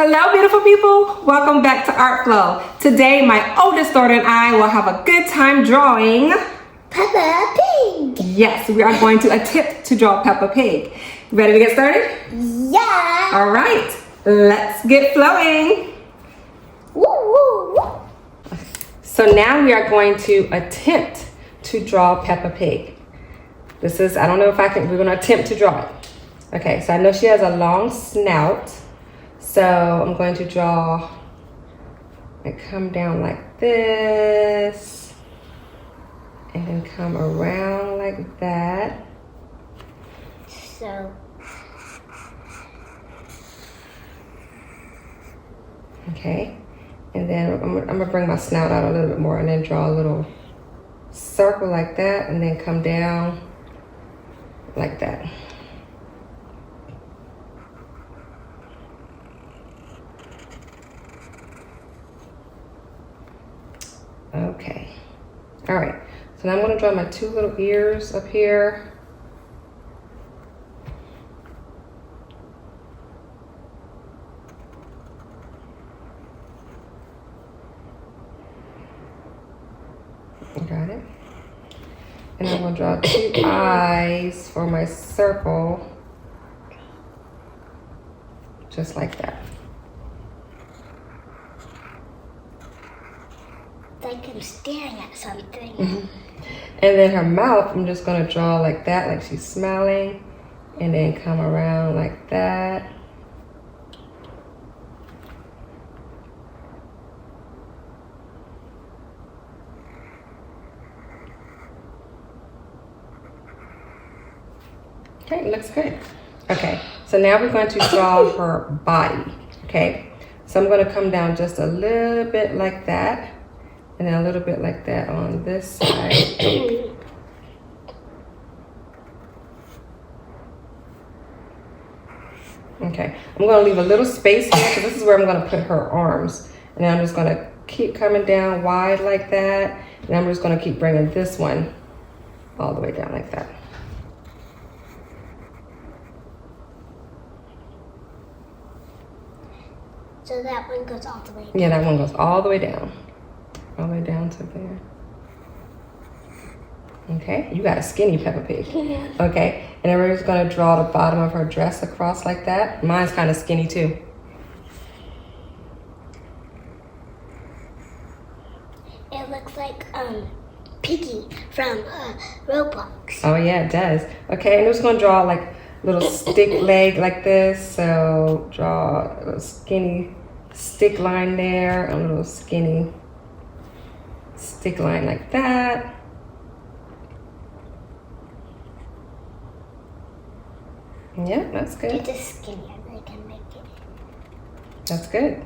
Hello, beautiful people. Welcome back to Art Flow. Today, my oldest daughter and I will have a good time drawing Peppa Pig. Yes, we are going to attempt to draw Peppa Pig. Ready to get started? Yeah. All right, let's get flowing. Woo, woo, woo. So now we are going to attempt to draw Peppa Pig. This is, I don't know if I can, we're going to attempt to draw it. Okay, so I know she has a long snout. So I'm going to draw and come down like this and then come around like that. So. Okay, and then I'm gonna bring my snout out a little bit more and then draw a little circle like that and then come down like that. Okay, all right, so now I'm going to draw my two little ears up here. Got it. And I'm going to draw two eyes for my circle, just like that. Like I'm staring at something. Mm-hmm. And then her mouth, I'm just going to draw like that, like she's smiling, and then come around like that. Okay, looks good. Okay, so now we're going to draw her body. Okay, so I'm going to come down just a little bit like that. And then a little bit like that on this side. Okay, I'm gonna leave a little space here because this is where I'm gonna put her arms. And then I'm just gonna keep coming down wide like that. And I'm just gonna keep bringing this one all the way down like that. So that one goes all the way down. Yeah, that one goes all the way down. All the way down to there. Okay, you got a skinny Peppa Pig. Okay, and then we're just gonna draw the bottom of her dress across like that. Mine's kind of skinny too. It looks like Piggy from Roblox. Oh yeah, it does. Okay, and we're just gonna draw like little stick leg like this. So draw a little skinny stick line there, a little skinny stick line like that. Yeah, that's good. It's a skinny. I really can make it. That's good.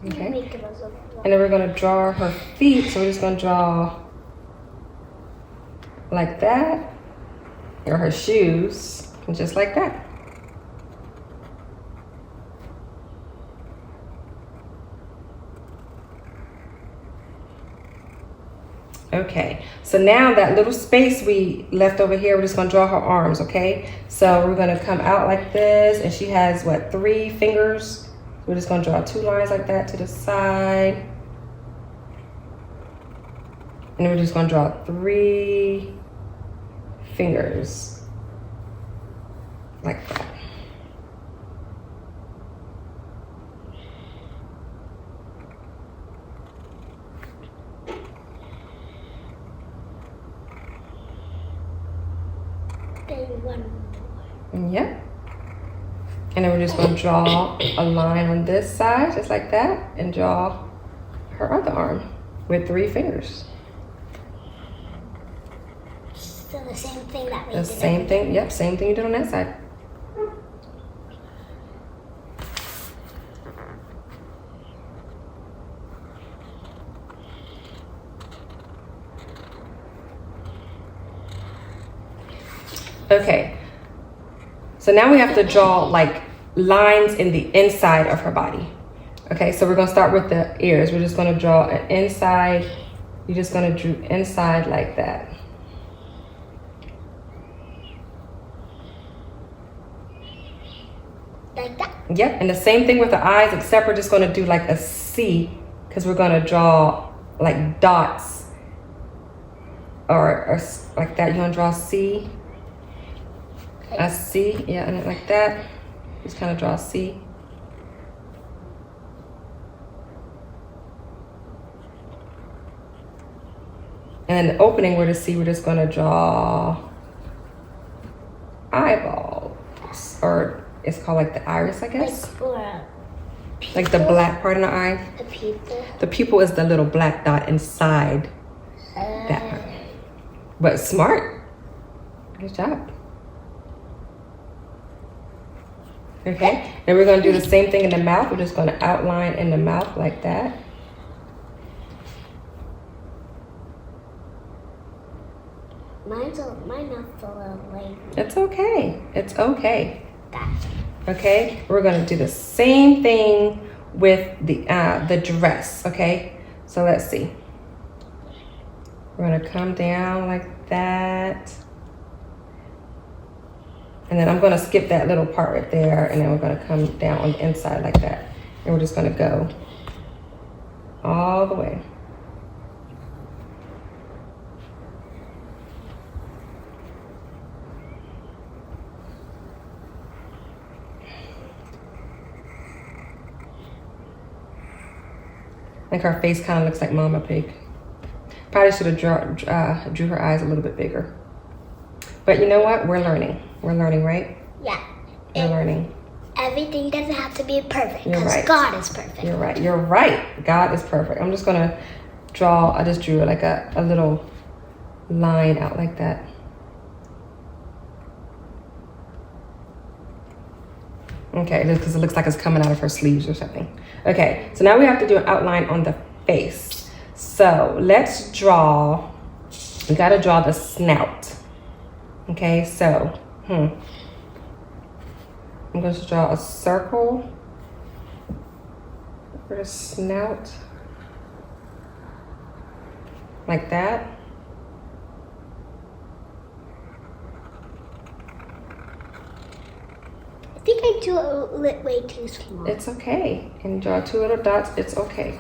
Okay. Make it as a And then we're gonna draw her feet. So we're just gonna draw like that, or her shoes, and just like that. Okay, so now that little space we left over here, we're just gonna draw her arms, okay? So we're gonna come out like this, and she has, what, 3 fingers? We're just gonna draw 2 lines like that to the side. And then we're just gonna draw 3 fingers, like that. Yep. And then we're just going to draw a line on this side, just like that, and draw her other arm with 3 fingers. So the same thing that we did. The same thing, yep, same thing you did on that side. Okay, so now we have to draw like lines in the inside of her body. Okay, so we're gonna start with the ears. We're just gonna draw an inside. You're just gonna draw inside like that. Like that. Yep, and the same thing with the eyes, except we're just going to do like a C, because we're going to draw like dots or like that. You want to draw a C? A C, yeah, and like that. Just kind of draw a C. And then the opening where the C, we're just going to draw eyeballs, or it's called like the iris, I guess. Like for a pupil. Like the black part in the eye. A pupil. The pupil is the little black dot inside that part. But smart. Good job. Okay, and we're going to do the same thing in the mouth. We're just going to outline in the mouth like that. My mouth's a little late. It's okay. It's okay. Gotcha. Okay, we're going to do the same thing with the dress. Okay, so let's see. We're going to come down like that. And then I'm going to skip that little part right there, and then we're going to come down on the inside like that. And we're just going to go all the way. Like her face kind of looks like Mama Pig. Probably should have drew her eyes a little bit bigger. But you know what? We're learning. We're learning, right? Yeah. We're learning. Everything doesn't have to be perfect. You're Because right. God is perfect. You're right. You're right. God is perfect. I'm just going to draw. I just drew like a little line out like that. Okay, because it looks like it's coming out of her sleeves or something. Okay, so now we have to do an outline on the face. So let's draw. We got to draw the snout. Okay, so I'm going to draw a circle for the snout, like that. I think I drew it way too small. It's okay. And draw two little dots. It's okay.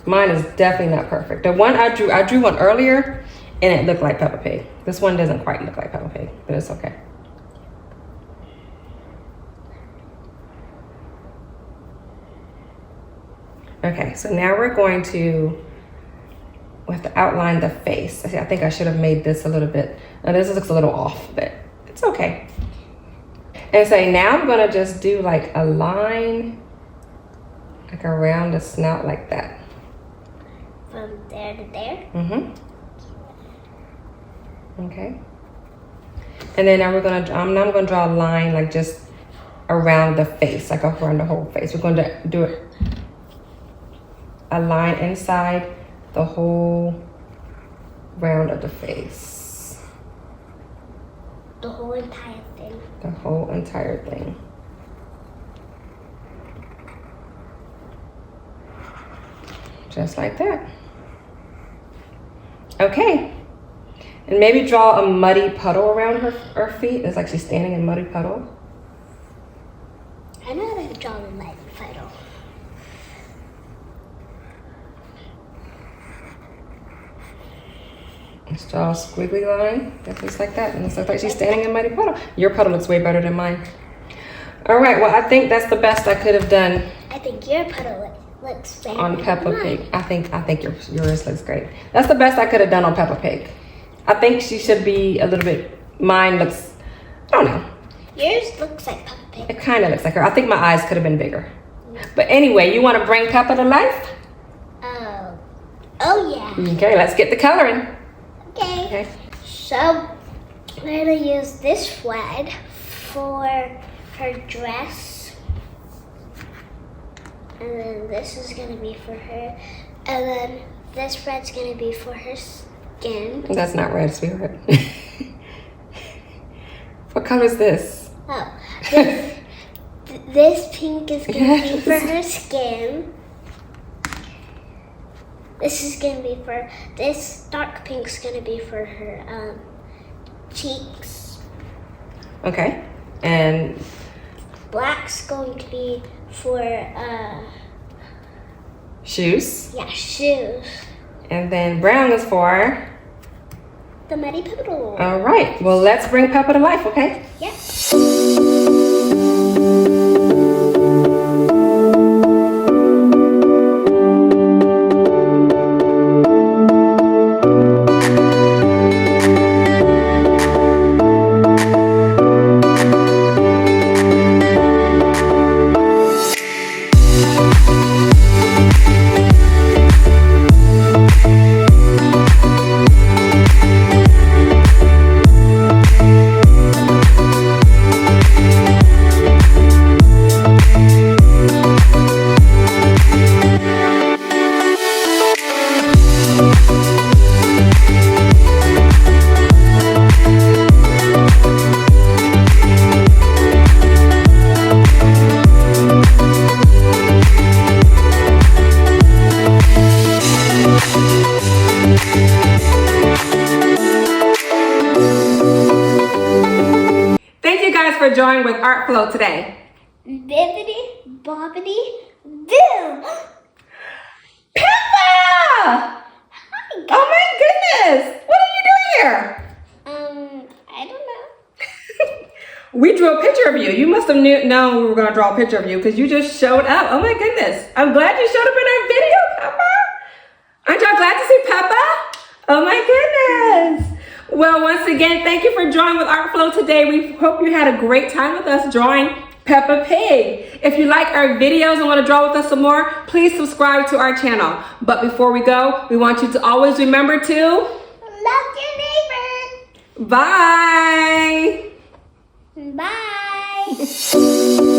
Mine is definitely not perfect. The one I drew one earlier, and it looked like Peppa Pig. This one doesn't quite look like Peppa Pig, but it's okay. Okay, so now we're going to, we have to outline the face. I think I should have made this a little bit, now this looks a little off, but it's okay. And so now I'm gonna just do like a line, like around the snout like that. From there to there? Mm-hmm. Okay. And then now I'm gonna draw a line like just around the face, like around the whole face. We're going to do it a line inside the whole round of the face. The whole entire thing. The whole entire thing. Just like that. Okay. And maybe draw a muddy puddle around her feet. It's like she's standing in a muddy puddle. I know how to draw the muddy puddle. Let's draw a squiggly line. That looks like that. And it looks like she's standing in a muddy puddle. Your puddle looks way better than mine. All right, well, I think that's the best I could have done. I think your puddle looks better On than Peppa mine. Pig. I think yours looks great. That's the best I could have done on Peppa Pig. I think she should be a little bit, mine looks, I don't know. Yours looks like Peppa Pig. It kind of looks like her. I think my eyes could have been bigger. But anyway, you want to bring Peppa to life? Oh yeah. Okay, let's get the coloring. Okay. Okay. So we're gonna use this red for her dress. And then this is gonna be for her. And then this red's gonna be for her skin. That's not red, sweetheart. What color is this? Oh, this pink is gonna be for her skin. This is gonna be for, this dark pink's gonna be for her cheeks. Okay. And Black's going to be for Shoes. yeah, shoes. And then brown is for? The Muddy Poodle. All right. Well, let's bring Peppa to life, okay? Yep. Thank you guys for joining with Art Flow today. Bibbidi bobbidi boo. Peppa! Oh my goodness! What are you doing here? I don't know. We drew a picture of you. You must have known we were going to draw a picture of you because you just showed up. Oh my goodness. I'm glad you showed up in our video, Peppa. Aren't y'all glad to see Peppa? Oh my goodness. Well, once again, thank you for joining with Art Flow today. We hope you had a great time with us drawing Peppa Pig. If you like our videos and want to draw with us some more, please subscribe to our channel. But before we go, we want you to always remember to Love your neighbor. bye. Bye.